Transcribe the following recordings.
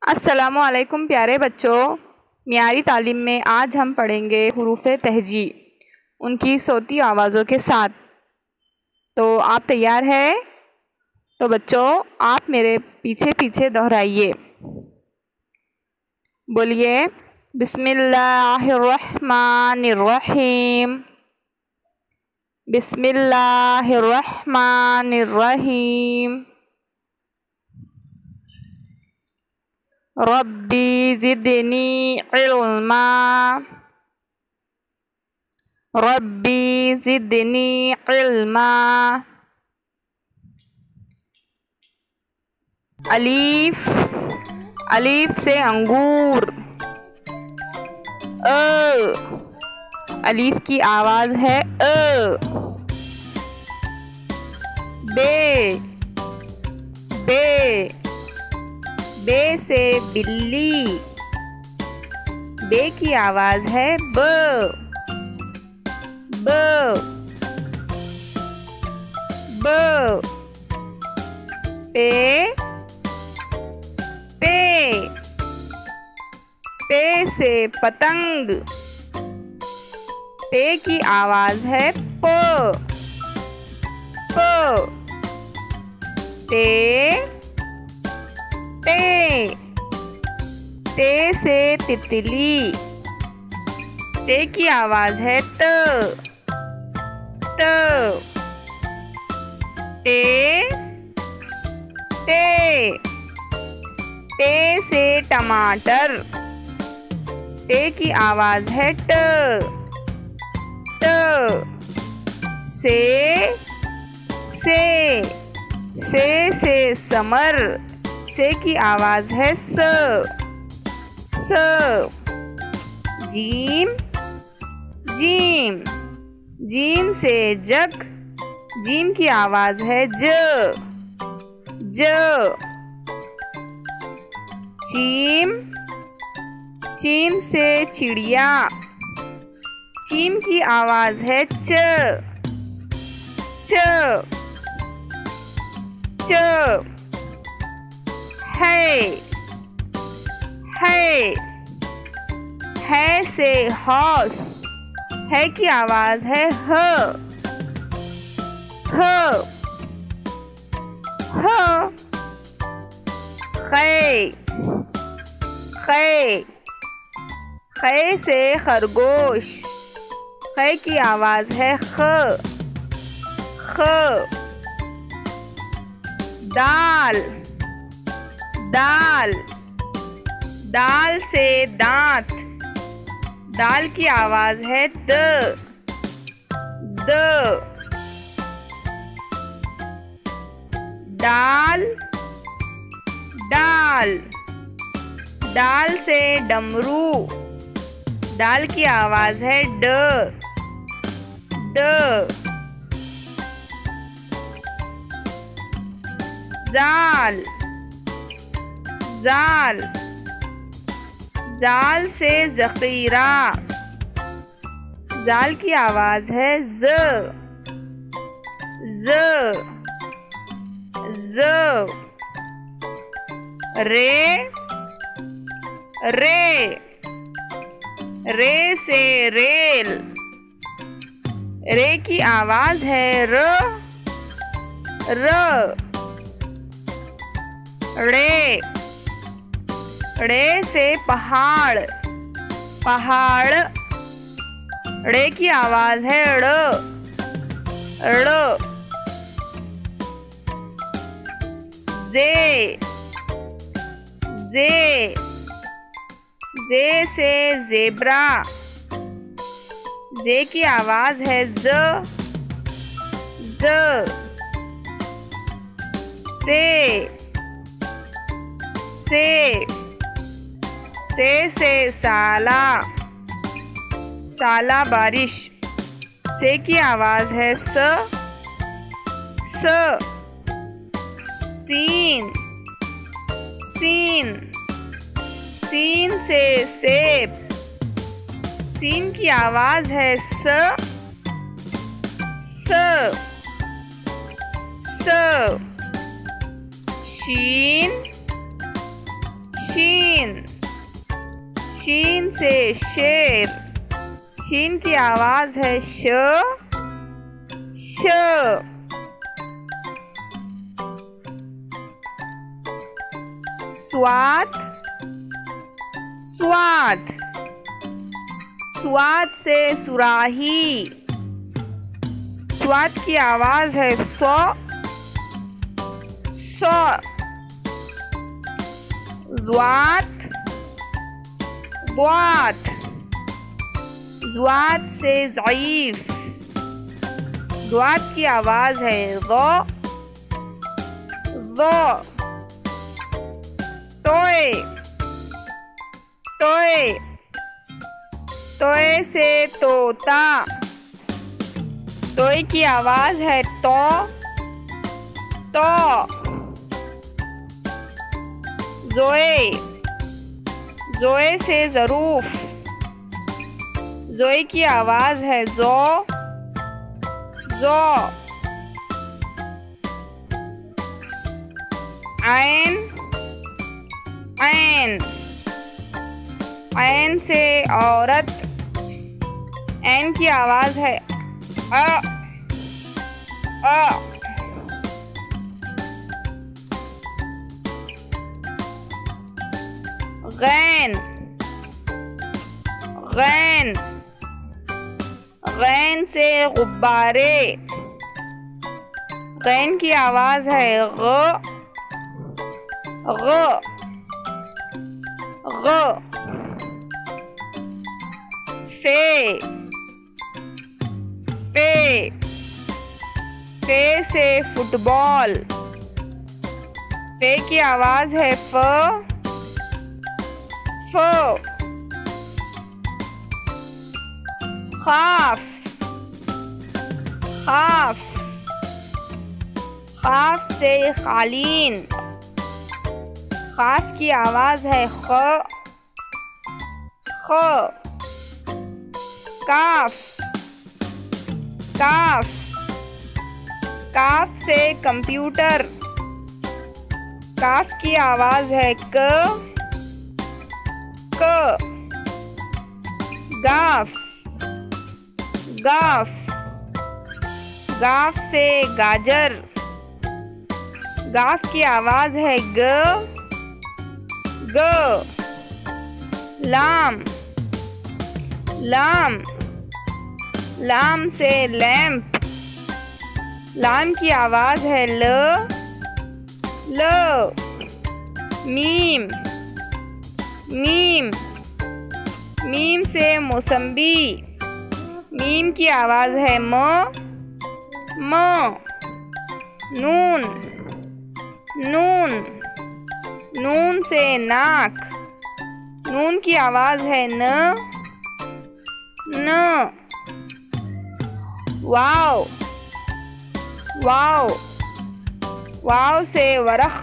अस्सलामुअलैकुम प्यारे बच्चों, मियारी तालीम में आज हम पढ़ेंगे हुरूफ़े तहजी उनकी सोती आवाज़ों के साथ। तो आप तैयार हैं? तो बच्चों आप मेरे पीछे पीछे दोहराइए। बोलिए बिस्मिल्लाहिर्रहमानिर्रहीम, बिस्मिल्लाहिर्रहमानिर्रहीम। रब्बी ज़िदनी इल्मा, रब्बी ज़िदनी इल्मा। अलीफ, अलीफ से अंगूर। अलीफ की आवाज़ है अ। बे, बे, बे से बिल्ली। बे की आवाज़ है ब, ब, ब। पे, पे, पे से पतंग। पे की आवाज़ है प, प। ते, ते, ते से तितली। ते की आवाज़ है त, त। ते, ते, ते से टमाटर। ते की आवाज़ है ट, ट। से, से समर। से की आवाज़ है स, स। जीम, जीम, जीम से जग। जीम की आवाज़ है ज, ज। चीम, चीम से चिड़िया। चीम की आवाज़ है च, च, च। है, है से हॉस। है की आवाज़ है ह, ह, ह। खे, खे, खे से खरगोश। खे की आवाज़ है ख, ख। दाल, दाल, दाल से दांत। दाल की आवाज़ है द, द। दाल, दाल, दाल से डमरू। दाल की आवाज़ है ड, ड। जाल, जाल, जाल से ज़ख़ीरा। जाल की आवाज़ है ज, ज, ज। रे, रे, रे से रेल। रे की आवाज़ है र, र। रे, रे से पहाड़। पहाड़। रे की आवाज़ है ड़, ड़। जे, जे, जे से ज़ेब्रा। जे की आवाज़ है ज, ज। से, से साला। साला बारिश। से की आवाज़ है स, स। सीन, सीन, सीन से सेब। सीन की आवाज़ है स, स, स। शीन, शीन, शीन से शेर, शीन की आवाज है श, श। स्वाद, स्वाद, स्वाद से सुराही, स्वाद की आवाज है स, स। ज़्वात, ज़्वात, ज़्वात से ज़ईफ़, ज़्वात की आवाज है ज़, ज़। तोय, तोय, तोय से तोता, तोय की आवाज है तो, तो। ज़ोए, ज़ोए से ज़रूफ़, ज़ोए की आवाज है ज़ो, ज़ो। ऐन, ऐन, ऐन से औरत, ऐन की आवाज है अ, अ। गैन, गैन, गैन से गुब्बारे, गैन की आवाज है ग, ग, ग। फे, फे, फे से फुटबॉल, फे की आवाज है फ, फ। खाफ, खाफ, खाफ से खालीन, खाफ की आवाज है ख, ख। काफ, काफ, काफ से कंप्यूटर, काफ की आवाज है क, क। गाफ, गाफ, गाफ से गाजर, गाफ की आवाज है ग, ग। लाम, लाम, लाम से लैंप, लाम की आवाज है ल, ल। मीम, मीम, मीम से मौसम्बी, मीम की आवाज है म, म। नून, नून, नून से नाक, नून की आवाज है न, न। वाव, वाव, वाव से वरख,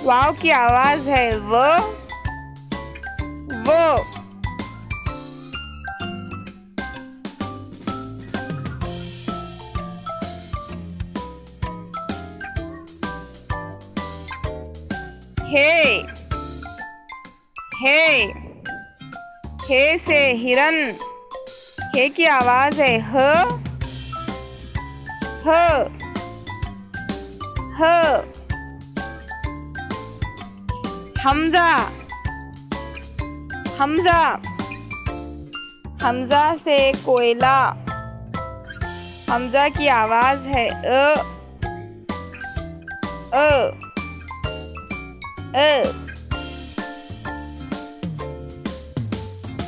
वाव की आवाज है व, वो। हे, हे, हे से हिरन, हे की आवाज है ह, ह, ह। हमजा, हमजा, हमजा से कोयला, हमजा की आवाज है अ, अ, अ।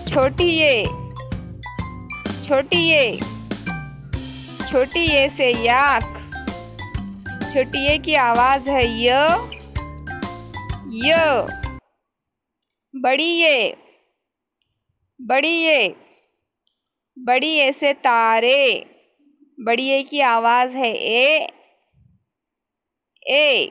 छोटी ये, छोटी ये, छोटी ये से याक, छोटी ये की आवाज है य, य। बड़ी ये, बड़ी ये, बड़ी ए से तारे, बड़ी ए की आवाज है ए, ए।